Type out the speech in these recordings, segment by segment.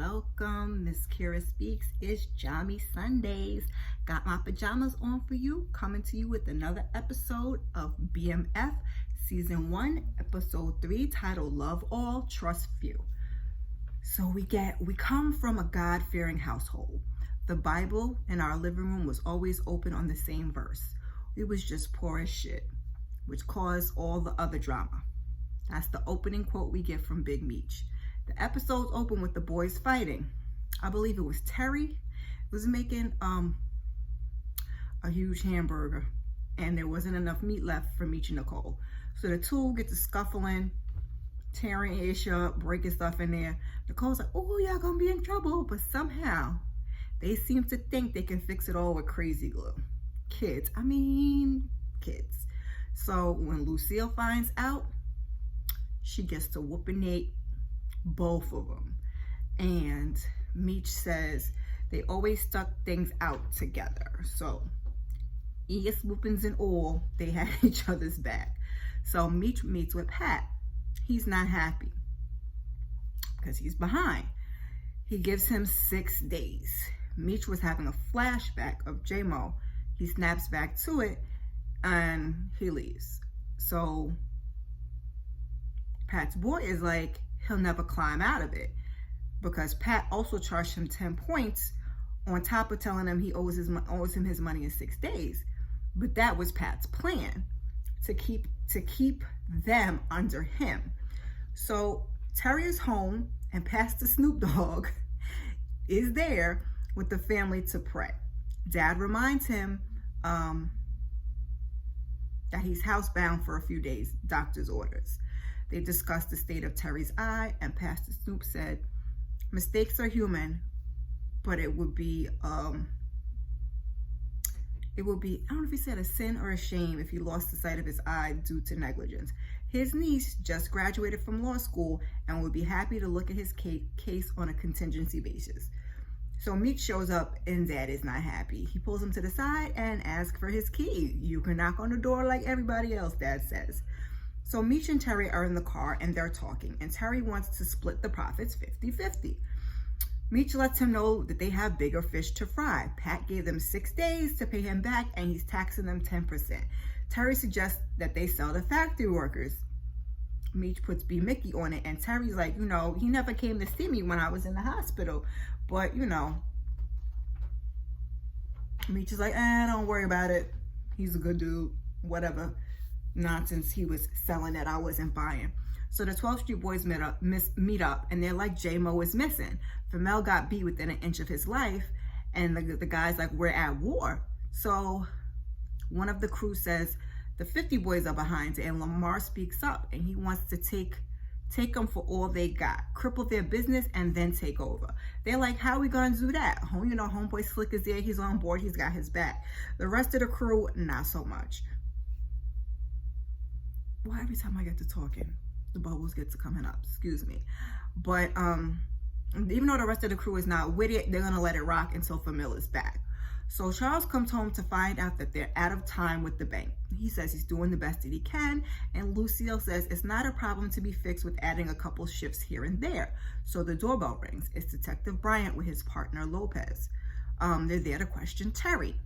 welcome. Miss Kira Speaks. It's Jammy Sundays. Got my pajamas on for you, coming to you with another episode of BMF Season 1, Episode 3, titled Love All, Trust Few. So we come from a God-fearing household. The Bible in our living room was always open on the same verse. We was just poor as shit, which caused all the other drama. That's the opening quote we get from Big Meech. The episodes open with the boys fighting. I believe it was Terry was making a huge hamburger, and there wasn't enough meat left for Meech and Nicole. So the two get to scuffling, tearing ish up, breaking stuff in there. Nicole's like, oh, y'all gonna be in trouble. But somehow they seem to think they can fix it all with crazy glue. Kids. So when Lucille finds out, she gets to whooping Nate, both of them. And Meech says they always stuck things out together. So ears, whoopings, and all, they had each other's back. So Meech meets with Pat. He's not happy because he's behind. He gives him 6 days. Meech was having a flashback of J-Mo. He snaps back to it and he leaves. So Pat's boy is like, he'll never climb out of it, because Pat also charged him 10 points on top of telling him he owes him his money in 6 days. But that was Pat's plan, to keep them under him. So Terry is home, and Pastor Snoop Dogg is there with the family to pray. Dad reminds him that he's housebound for a few days, doctor's orders. They discussed the state of Terry's eye, and Pastor Snoop said, mistakes are human, but it would be, I don't know if he said a sin or a shame if he lost the sight of his eye due to negligence. His niece just graduated from law school and would be happy to look at his case on a contingency basis. So Meech shows up and Dad is not happy. He pulls him to the side and asks for his key. You can knock on the door like everybody else, Dad says. So Meech and Terry are in the car and they're talking, and Terry wants to split the profits 50-50. Meech lets him know that they have bigger fish to fry. Pat gave them 6 days to pay him back, and he's taxing them 10%. Terry suggests that they sell to factory workers. Meech puts B. Mickey on it, and Terry's like, he never came to see me when I was in the hospital. But, Meech is like, don't worry about it. He's a good dude, whatever nonsense he was selling that I wasn't buying. So the 12th Street Boys meet up, and they're like, J-Mo is missing. Famel got beat within an inch of his life, and the guy's like, we're at war. So one of the crew says the 50 boys are behind it, and Lamar speaks up, and he wants to take them for all they got, cripple their business, and then take over. They're like, how are we gonna do that? Homeboy Slick is there, he's on board, he's got his back. The rest of the crew, not so much. Well, every time I get to talking, the bubbles get to coming up, excuse me. But even though the rest of the crew is not with it, they're gonna let it rock until Famil is back. So Charles comes home to find out that they're out of time with the bank. He says he's doing the best that he can, and Lucille says it's not a problem to be fixed with adding a couple shifts here and there. So the doorbell rings. It's Detective Bryant with his partner Lopez. They're there to question Terry.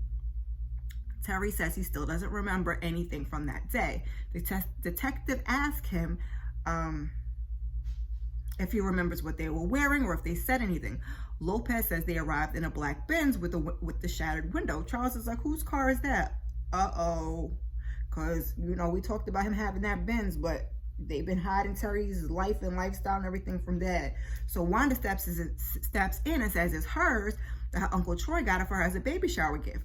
Terry says he still doesn't remember anything from that day. The detective asks him if he remembers what they were wearing or if they said anything. Lopez says they arrived in a black Benz with the shattered window. Charles is like, whose car is that? Because, we talked about him having that Benz, but they've been hiding Terry's life and lifestyle and everything from Dad. So Wanda steps in and says it's hers, that her Uncle Troy got it for her as a baby shower gift.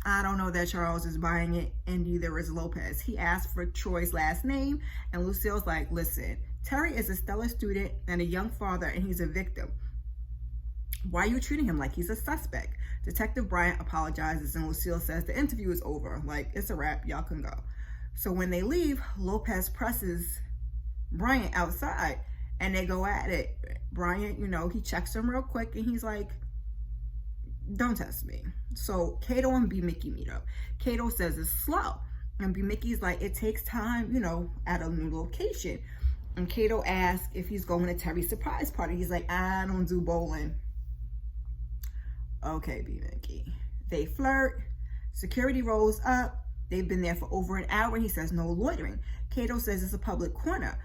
I don't know that Charles is buying it, and neither is Lopez. He asked for Troy's last name, and Lucille's like, listen, Terry is a stellar student and a young father, and he's a victim. Why are you treating him like he's a suspect? Detective Bryant apologizes, and Lucille says the interview is over. Like, it's a wrap, y'all can go. So when they leave, Lopez presses Bryant outside, and they go at it. Bryant, he checks him real quick, and he's like, don't test me. So Kato and B. Mickey meet up. Kato says it's slow, and B. Mickey's like, it takes time, at a new location. And Kato asks if he's going to Terry's surprise party. He's like, I don't do bowling. Okay, B. Mickey. They flirt. Security rolls up. They've been there for over an hour. He says no loitering. Kato says it's a public corner.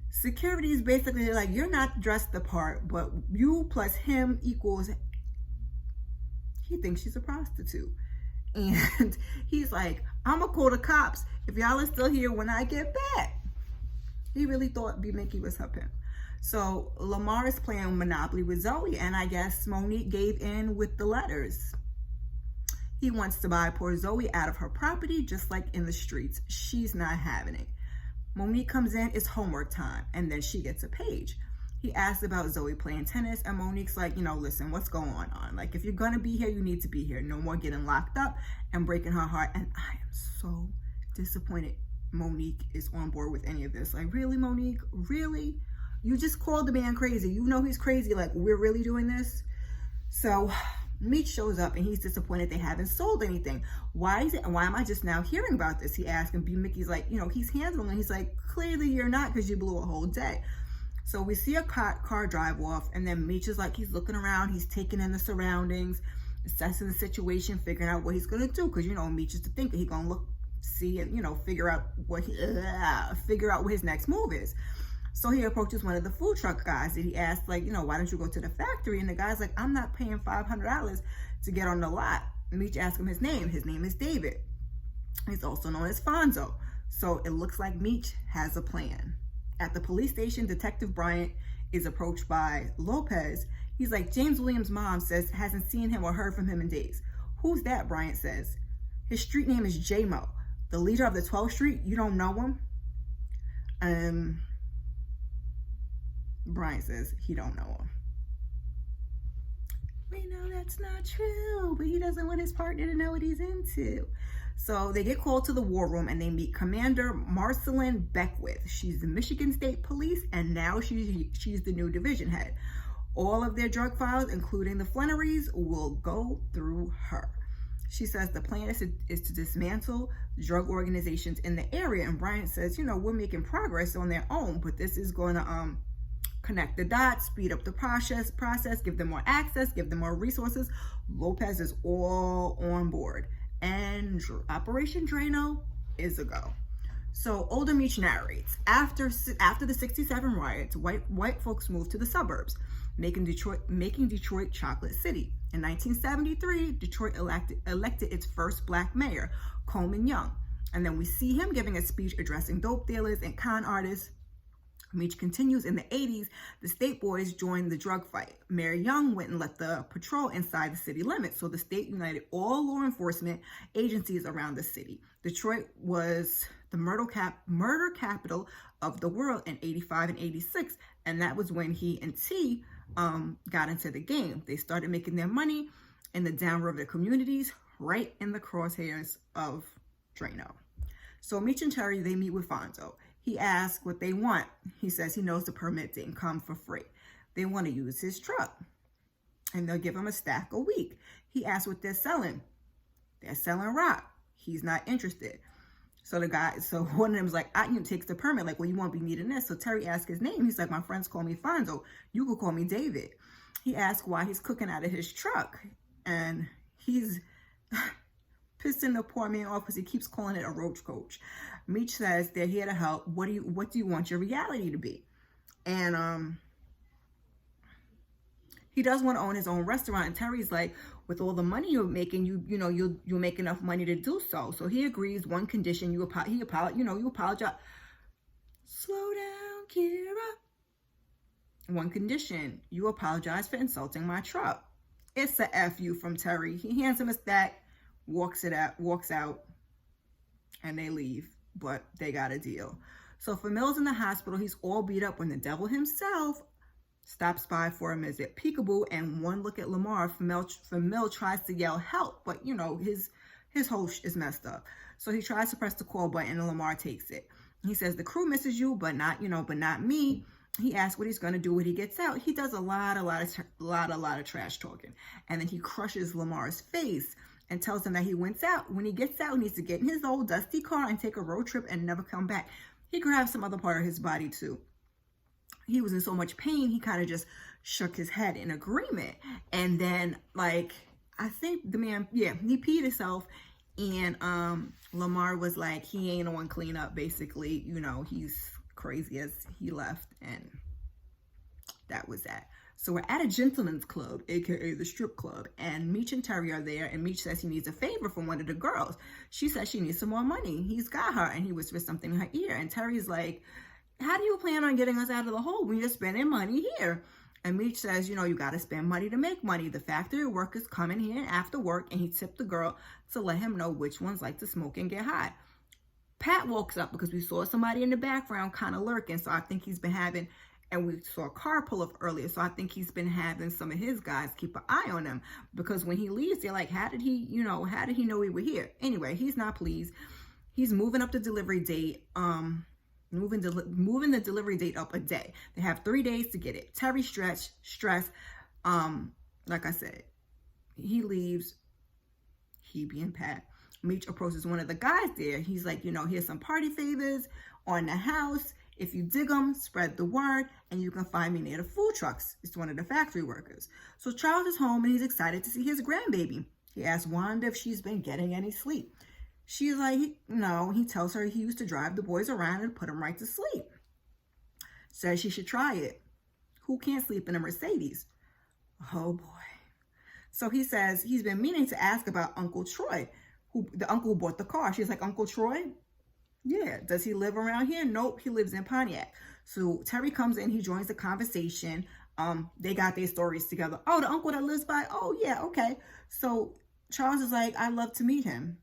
Security is basically like, you're not dressed the part, but you plus him equals, he thinks she's a prostitute. And he's like, I'm gonna call the cops if y'all are still here when I get back. He really thought B. Mickey was her pimp. So Lamar is playing Monopoly with Zoe, and I guess Monique gave in with the letters. He wants to buy poor Zoe out of her property, just like in the streets. She's not having it. Monique comes in, it's homework time, and then she gets a page. He asks about Zoe playing tennis, and Monique's like, listen, what's going on? Like, if you're gonna be here, you need to be here. No more getting locked up and breaking her heart. And I am so disappointed Monique is on board with any of this. Like, really, Monique? Really? You just called the man crazy. You know he's crazy. Like, we're really doing this? So Meech shows up and he's disappointed they haven't sold anything. Why am I just now hearing about this? He asked, and B. Mickey's like, he's handling it. He's like, clearly you're not, because you blew a whole day. So we see a car drive off, and then Meech is like, he's looking around, he's taking in the surroundings, assessing the situation, figuring out what he's gonna do, because Meech is the thinker. He's gonna look, see, and figure out what his next move is. So he approaches one of the food truck guys, and he asks, like, why don't you go to the factory? And the guy's like, I'm not paying $500 to get on the lot. Meech asks him his name. His name is David. He's also known as Fonzo. So it looks like Meech has a plan. At the police station, Detective Bryant is approached by Lopez. He's like, James Williams' mom says hasn't seen him or heard from him in days. Who's that? Bryant says. His street name is J-Mo. The leader of the 12th Street, you don't know him? Bryant says he don't know him. We know that's not true, but he doesn't want his partner to know what he's into. So they get called to the war room, and they meet Commander Marceline Beckwith. She's the Michigan State Police, and now she's the new division head. All of their drug files, including the Flannerys, will go through her. She says the plan is to dismantle drug organizations in the area, and Bryant says, we're making progress on their own, but this is going to connect the dots, speed up the process, give them more access, give them more resources. Lopez is all on board. And Operation DRANO is a go. So older Meech narrates, after the 67 riots, white folks moved to the suburbs, making Detroit Chocolate City. In 1973, Detroit elected its first black mayor, Coleman Young. And then we see him giving a speech addressing dope dealers and con artists. Meech continues. In the 80s, the state boys joined the drug fight. Mayor Young went and let the patrol inside the city limits, so the state united all law enforcement agencies around the city. Detroit was the murder capital of the world in 85 and 86, and that was when he and T got into the game. They started making their money in the downriver communities, right in the crosshairs of DRANO. So Meech and Terry, they meet with Fonzo. He asks what they want. He says he knows the permit didn't come for free. They want to use his truck, and they'll give him a stack a week. He asks what they're selling. They're selling rock. He's not interested. So one of them's like, takes the permit. Like, well, you won't be needing this. So Terry asks his name. He's like, my friends call me Fonzo. You could call me David. He asks why he's cooking out of his truck, and he's pissing the poor man off because he keeps calling it a roach coach. Meech says they're here to help. What do you want your reality to be? And he does want to own his own restaurant. And Terry's like, with all the money you're making, you'll make enough money to do so. So he agrees. One condition, you apologize. Slow down, Kira. One condition, you apologize for insulting my truck. It's a F you from Terry. He hands him a stack, walks out, and they leave. But they got a deal. So for Mills in the hospital, he's all beat up when the devil himself stops by for him as at peekaboo, and one look at Lamar. Mill tries to yell help, but his host is messed up. So he tries to press the call button, and Lamar takes it. He says the crew misses you, but not me. He asks what he's gonna do when he gets out. He does a lot of trash talking, and then he crushes Lamar's face and tells him that when he gets out, he needs to get in his old dusty car and take a road trip and never come back. He grabs some other part of his body too. he was in so much pain, he kind of just shook his head in agreement. And then, like, I think the man, yeah, he peed himself, and Lamar was like, he ain't on clean up, basically. You know, he's crazy as he left, and that was that. So we're at a gentleman's club, aka the strip club, and Meech and Terry are there, and Meech says he needs a favor from one of the girls. She says she needs some more money. He's got her, and he whispers something in her ear, and Terry's like, how do you plan on getting us out of the hole when you're spending money here? And Meech says, you know, you got to spend money to make money. The factory workers come in here after work, and he tipped the girl to let him know which ones like to smoke and get high. Pat walks up because we saw somebody in the background kind of lurking, so I think he's been having, and we saw a car pull up earlier, so I think he's been having some of his guys keep an eye on him, because when he leaves, they're like, how did he know we were here? Anyway, he's not pleased. He's moving up the delivery date, moving the delivery date up a day. They have 3 days to get it. Terry stressed. Like I said, he leaves, he being Pat. Meech approaches one of the guys there. He's like, you know, here's some party favors on the house. If you dig them, spread the word, and you can find me near the food trucks. It's one of the factory workers. So Charles is home, and he's excited to see his grandbaby. He asks Wanda if she's been getting any sleep. She's like, no. He tells her he used to drive the boys around and put them right to sleep. Says she should try it. Who can't sleep in a Mercedes? Oh, boy. So he says he's been meaning to ask about Uncle Troy, the uncle who bought the car. She's like, Uncle Troy? Yeah. Does he live around here? Nope. He lives in Pontiac. So Terry comes in. He joins the conversation. They got their stories together. Oh, the uncle that lives by? Oh, yeah. Okay. So Charles is like, I'd love to meet him.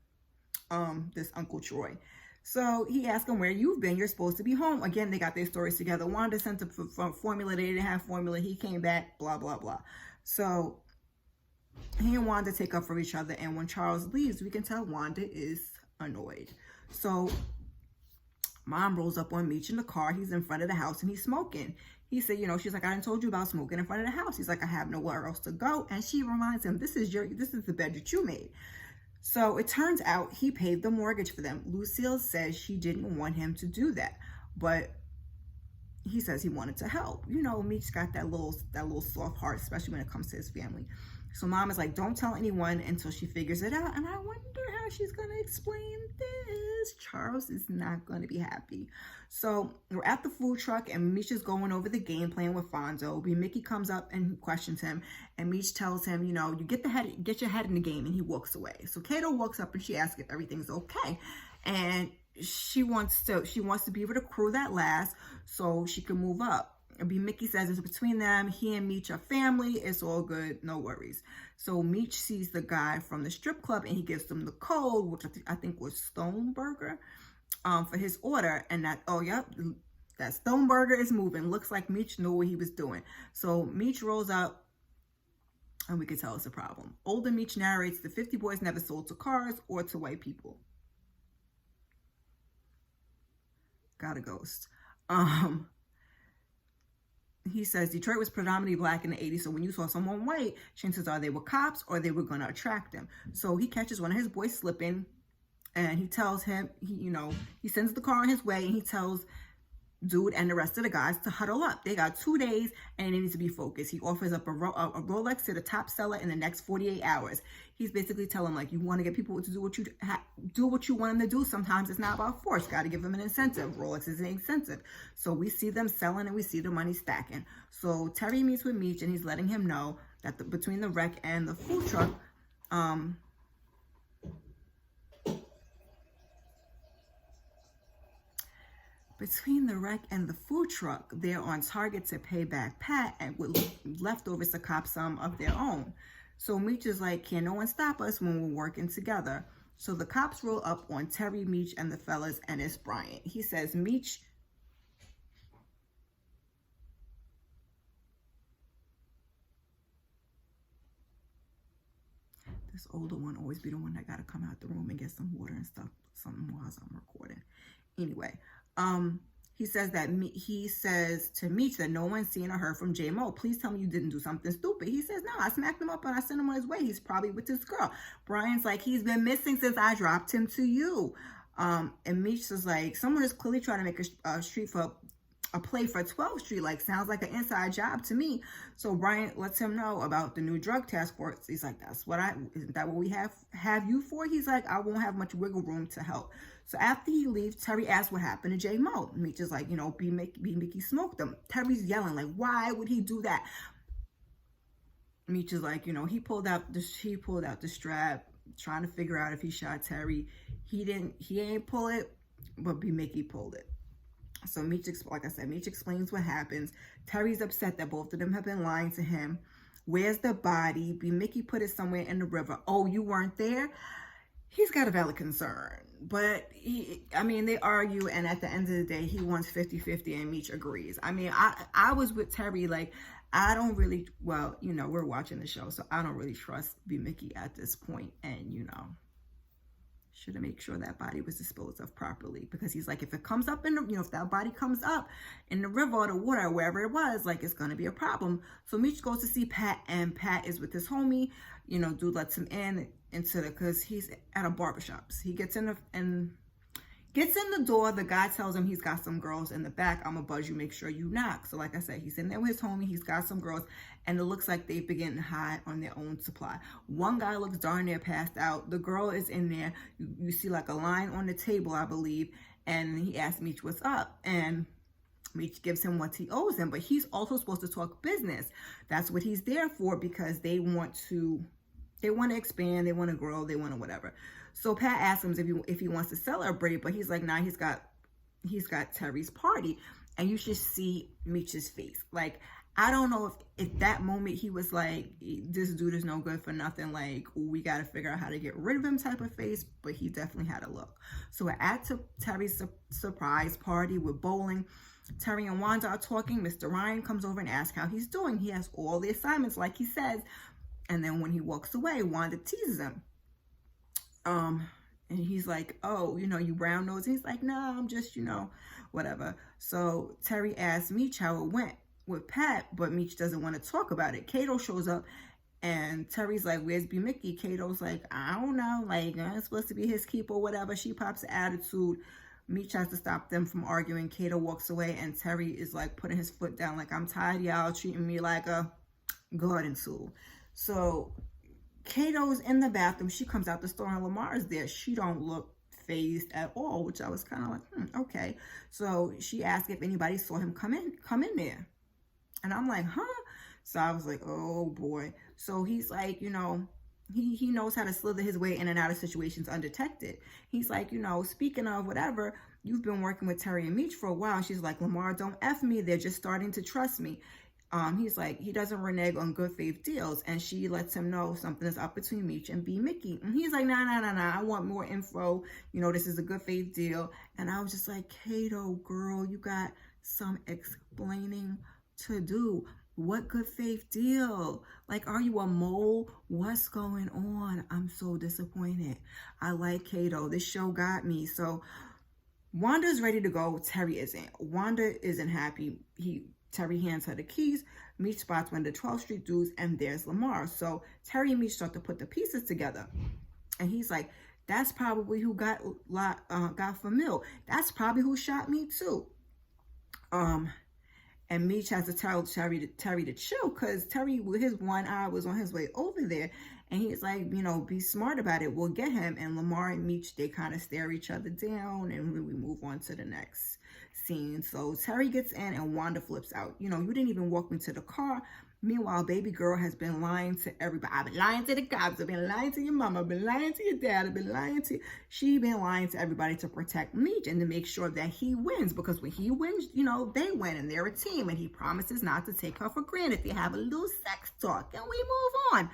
This Uncle Troy. So he asked him where you've been. You're supposed to be home. Again, they got their stories together. Wanda sent a formula. They didn't have formula. He came back, blah, blah, blah. So he and Wanda take up for each other. And when Charles leaves, we can tell Wanda is annoyed. So Mom rolls up on Meech in the car. He's in front of the house and he's smoking. He said, you know, she's like, I done told you about smoking in front of the house. He's like, I have nowhere else to go. And she reminds him, this is the bed that you made. So it turns out he paid the mortgage for them. Lucille says she didn't want him to do that, but he says he wanted to help. You know, Meech's got that little soft heart, especially when it comes to his family. So Mom is like, don't tell anyone until she figures it out. And I wonder how she's going to explain this. Charles is not going to be happy. So we're at the food truck and Meech is going over the game plan with Fonzo. Mickey comes up and questions him. And Meech tells him, you know, you get your head in the game, and he walks away. So Kato walks up and she asks if everything's okay. And she wants to be able to crew that last so she can move up. Mickey says it's between them. He and Meech are family. It's all good. No worries. So Meech sees the guy from the strip club and he gives them the code, which I think was Stoneburger, for his order. And that Stoneburger is moving. Looks like Meech knew what he was doing. So Meech rolls up and we can tell it's a problem. Older Meech narrates the 50 boys never sold to cars or to white people. Got a ghost. He says Detroit was predominantly black in the 80s, so when you saw someone white, chances are they were cops or they were going to attract them. So he catches one of his boys slipping, and he tells him, he sends the car on his way, and he tells Dude and the rest of the guys to huddle up. They got 2 days, and they need to be focused. He offers up a Rolex to the top seller in the next 48 hours. He's basically telling them, like, you want to get people to do what you want them to do. Sometimes it's not about force. Got to give them an incentive. Rolex is an incentive. So we see them selling, and we see the money stacking. So Terry meets with Meech, and he's letting him know that between the wreck and the food truck, they're on target to pay back Pat, and with leftovers to cop some of their own. So Meech is like, can no one stop us when we're working together? So the cops roll up on Terry, Meech, and the fellas, and it's Bryant. He says, Meech, this older one always be the one that got to come out the room and get some water and stuff, something while I'm recording. Anyway, he says to Meech that no one's seen or heard from J-Mo. Please tell me you didn't do something stupid. He says, no, I smacked him up and I sent him on his way. He's probably with this girl. Brian's like, he's been missing since I dropped him to you. And Meech is like, someone is clearly trying to make a street for a play for 12th Street. Like, sounds like an inside job to me. So Brian lets him know about the new drug task force. He's like, isn't that what we have you for? He's like, I won't have much wiggle room to help. So after he leaves, Terry asks what happened to J Mo. Meech is like, B Mickey smoked him. Terry's yelling, like, why would he do that? Meech is like, he pulled out the strap, trying to figure out if he shot Terry. He ain't pull it, but B Mickey pulled it. So Meech explains what happens. Terry's upset that both of them have been lying to him. Where's the body? B Mickey put it somewhere in the river. Oh, you weren't there? He's got a valid concern. But they argue, and at the end of the day, he wants 50-50 and Meech agrees. I was with Terry, like, I don't really, we're watching the show, so I don't really trust B Mickey at this point. And, should have made sure that body was disposed of properly, because he's like, if it comes up in the, if that body comes up in the river or the water, wherever it was, like, it's going to be a problem. So Meech goes to see Pat, and Pat is with his homie. Dude lets him because he's at a barbershop. So he gets in the door. The guy tells him he's got some girls in the back. I'm gonna buzz you, make sure you knock. So like I said, he's in there with his homie. He's got some girls, and it looks like they've been getting high on their own supply. One guy looks darn near passed out. The girl is in there. You see like a line on the table, I believe, and he asks Meech what's up, and Meech gives him what he owes him, but he's also supposed to talk business. That's what he's there for, because they want to expand, they want to grow, they want to whatever. So Pat asks him if he wants to celebrate, but he's like, nah, he's got Terry's party. And you should see Meech's face. Like, I don't know if that moment he was like, this dude is no good for nothing, like, we got to figure out how to get rid of him type of face, but he definitely had a look. So we're at Terry's surprise party with bowling. Terry and Wanda are talking. Mr. Ryan comes over and asks how he's doing. He has all the assignments, like he says. And then when he walks away, Wanda teases him. And he's like, oh, you brown nose. And he's like, no, I'm just, whatever. So Terry asks Meech how it went with Pat, but Meech doesn't want to talk about it. Kato shows up, and Terry's like, where's B Mickey? Kato's like, I don't know, like, it's supposed to be his keep or whatever. She pops an attitude. Meech tries to stop them from arguing. Kato walks away, and Terry is like putting his foot down, like, I'm tired of y'all treating me like a garden tool. So Kato's in the bathroom. She comes out the store, and Lamar's there. She don't look phased at all, which I was kind of like, okay. So she asked if anybody saw him come in there. And I'm like, huh? So I was like, oh boy. So he's like, he knows how to slither his way in and out of situations undetected. He's like, speaking of whatever, you've been working with Terry and Meech for a while. She's like, Lamar, don't F me. They're just starting to trust me. He's like, he doesn't renege on good faith deals. And she lets him know something is up between Meech and B Mickey. And he's like, nah, I want more info. This is a good faith deal. And I was just like, Kato, girl, you got some explaining to do. What good faith deal? Like, are you a mole? What's going on? I'm so disappointed. I like Kato. This show got me. So Wanda's ready to go. Terry isn't. Wanda isn't happy. Terry hands her the keys. Meech spots one of the 12th Street dudes, and there's Lamar. So Terry and Meech start to put the pieces together. And he's like, that's probably who got Famil. That's probably who shot me too. And Meech has to tell Terry to chill, because Terry, with his one eye, was on his way over there. And he's like, be smart about it. We'll get him. And Lamar and Meech, they kind of stare each other down, and we move on to the next scene. So Terry gets in, and Wanda flips out. You didn't even walk me to the car. Meanwhile, baby girl has been lying to everybody. I've been lying to the cops. I've been lying to your mama. I've been lying to your dad. I've been lying to... She been lying to everybody to protect Meech and to make sure that he wins. Because when he wins, they win, and they're a team. And he promises not to take her for granted. They have a little sex talk, and we move on.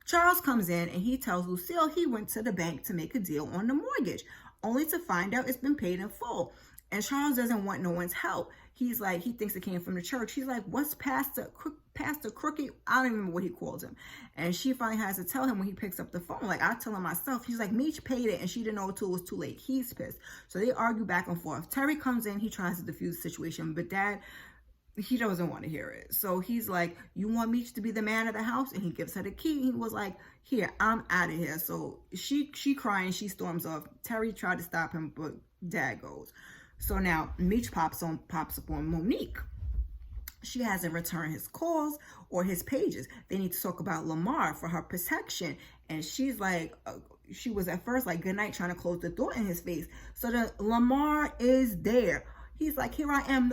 Charles comes in, and he tells Lucille he went to the bank to make a deal on the mortgage, only to find out it's been paid in full. And Charles doesn't want no one's help. He's like, he thinks it came from the church. He's like, what's Pastor Crooked? I don't even remember what he calls him. And she finally has to tell him when he picks up the phone. Like, I tell him myself. He's like, Meech paid it, and she didn't know until it was too late. He's pissed. So they argue back and forth. Terry comes in. He tries to defuse the situation. But Dad, he doesn't want to hear it. So he's like, you want Meech to be the man of the house? And he gives her the key. He was like, here, I'm out of here. So she crying. She storms off. Terry tried to stop him, but Dad goes. So now Meech pops up on Monique. She hasn't returned his calls or his pages. They need to talk about Lamar for her protection. And she's like, she was at first like, good night, trying to close the door in his face. So the Lamar is there. He's like, here I am,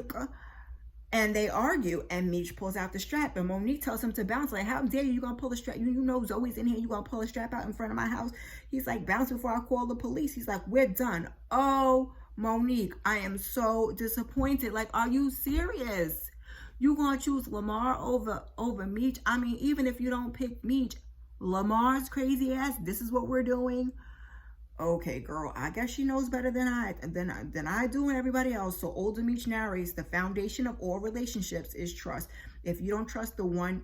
and they argue, and Meech pulls out the strap, and Monique tells him to bounce. Like, how dare you gonna pull the strap? You know Zoe's in here, you gonna pull a strap out in front of my house? He's like, bounce before I call the police. He's like, we're done. Oh, Monique, I am so disappointed. Like, are you serious? You gonna choose Lamar over Meech? I mean, even if you don't pick Meech, Lamar's crazy ass, this is what we're doing. Okay, girl, I guess she knows better than I do and everybody else. So Older Meech narrates, the foundation of all relationships is trust. If you don't trust the one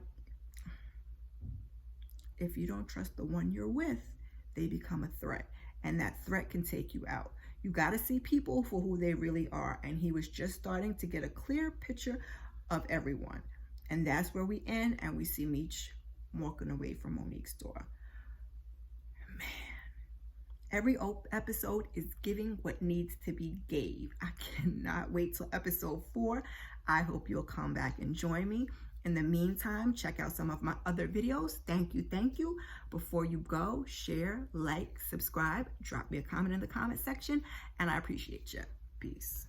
you're with, they become a threat. And that threat can take you out. You got to see people for who they really are. And he was just starting to get a clear picture of everyone. And that's where we end, and we see Meech walking away from Monique's door. Every episode is giving what needs to be gave. I cannot wait till episode 4. I hope you'll come back and join me. In the meantime, check out some of my other videos. Thank you. Before you go, share, like, subscribe, drop me a comment in the comment section, and I appreciate you. Peace.